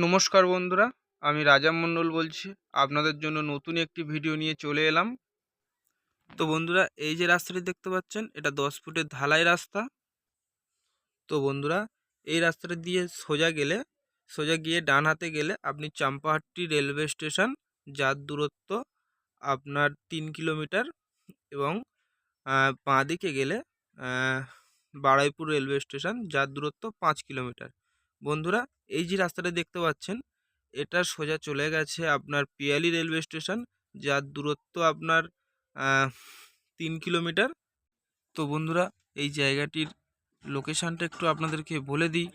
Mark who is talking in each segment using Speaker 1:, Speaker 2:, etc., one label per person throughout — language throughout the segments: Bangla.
Speaker 1: নমস্কার বন্ধুরা, আমি রাজা মণ্ডল বলছি। আপনাদের জন্য নতুন একটি ভিডিও নিয়ে চলে এলাম। তো বন্ধুরা, এই যে রাস্তাটি দেখতে পাচ্ছেন, এটা 10 ফুটের ঢালাই রাস্তা। তো বন্ধুরা, এই রাস্তাটা দিয়ে সোজা গিয়ে ডান হাতে গেলে আপনি চাম্পাহাট্টি রেলওয়ে স্টেশন, যার দূরত্ব আপনার 3 কিলোমিটার। এবং বাঁ দিকে গেলে বারুইপুর রেলওয়ে স্টেশন, যার দূরত্ব 5 কিলোমিটার। বন্ধুরা, এই যে রাস্তাটা দেখতে পাচ্ছেন, এটা সোজা চলে গেছে আপনার পিয়ালি রেলওয়ে স্টেশন, যার দূরত্ব আপনার 3 কিলোমিটার। তো বন্ধুরা, এই জায়গাটির লোকেশানটা একটু আপনাদেরকে বলে দিই।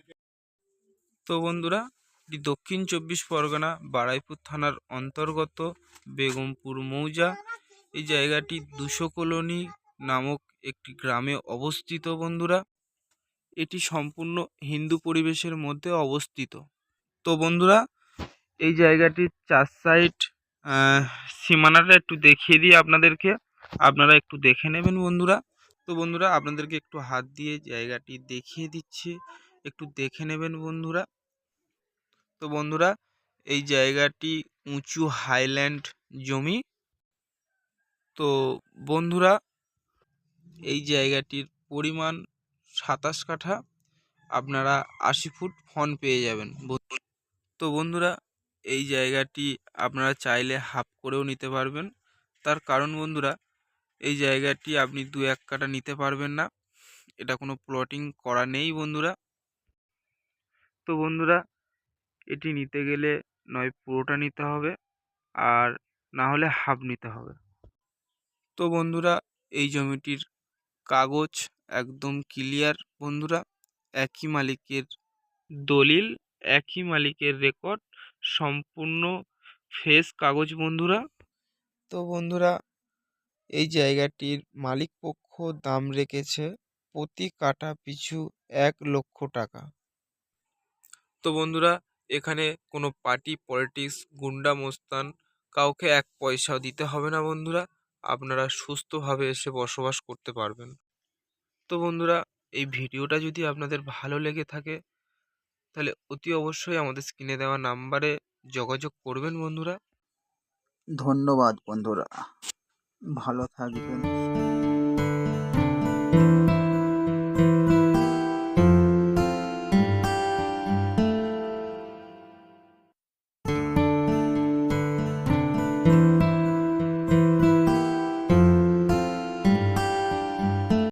Speaker 1: তো বন্ধুরা, এটি দক্ষিণ 24 পরগনা বারুইপুর থানার অন্তর্গত বেগমপুর মৌজা। এই জায়গাটি 200 কলোনি নামক একটি গ্রামে অবস্থিত। বন্ধুরা, এটি সম্পূর্ণ হিন্দু পরিবেশের মধ্যে অবস্থিত। তো বন্ধুরা, এই জায়গাটির 4 সাইড সীমানাটা একটু দেখিয়ে দিই আপনাদেরকে, আপনারা একটু দেখে নেবেন বন্ধুরা। তো বন্ধুরা, আপনাদেরকে একটু হাত দিয়ে জায়গাটি দেখিয়ে দিচ্ছি, একটু দেখে নেবেন বন্ধুরা। তো বন্ধুরা, এই জায়গাটি উঁচু হাইল্যান্ড জমি। তো বন্ধুরা, এই জায়গাটির পরিমাণ 27 কাঠা। আপনারা 80 ফুট ফন পেয়ে যাবেন। তো বন্ধুরা, এই জায়গাটি আপনারা চাইলে হাফ করেও নিতে পারবেন। তার কারণ বন্ধুরা, এই জায়গাটি আপনি 2-1 কাঠা নিতে পারবেন না, এটা কোনো প্লটিং করা নেই বন্ধুরা। তো বন্ধুরা, এটি নিতে গেলে নয় পুরোটা নিতে হবে, আর না হলে হাফ নিতে হবে। তো বন্ধুরা, এই জমিটির কাগজ একদম ক্লিয়ার বন্ধুরা, একই মালিকের দলিল, একই মালিকের রেকর্ড, সম্পূর্ণ ফ্রেশ কাগজ বন্ধুরা। তো বন্ধুরা, এই জায়গাটির মালিক পক্ষ দাম রেখেছে প্রতি কাঠা পিছু 1 লক্ষ টাকা। তো বন্ধুরা, এখানে কোনো পার্টি পলিটিক্স, গুন্ডা মোস্তান, কাউকে 1 পয়সাও দিতে হবে না বন্ধুরা। আপনারা সুস্থভাবে এসে বসবাস করতে পারবেন। তো বন্ধুরা, এই ভিডিওটা যদি আপনাদের ভালো লেগে থাকে, তাহলে অতি অবশ্যই আমাদের স্ক্রিনে দেওয়া নাম্বারে যোগাযোগ করবেন বন্ধুরা।
Speaker 2: ধন্যবাদ বন্ধুরা, ভালো থাকবেন।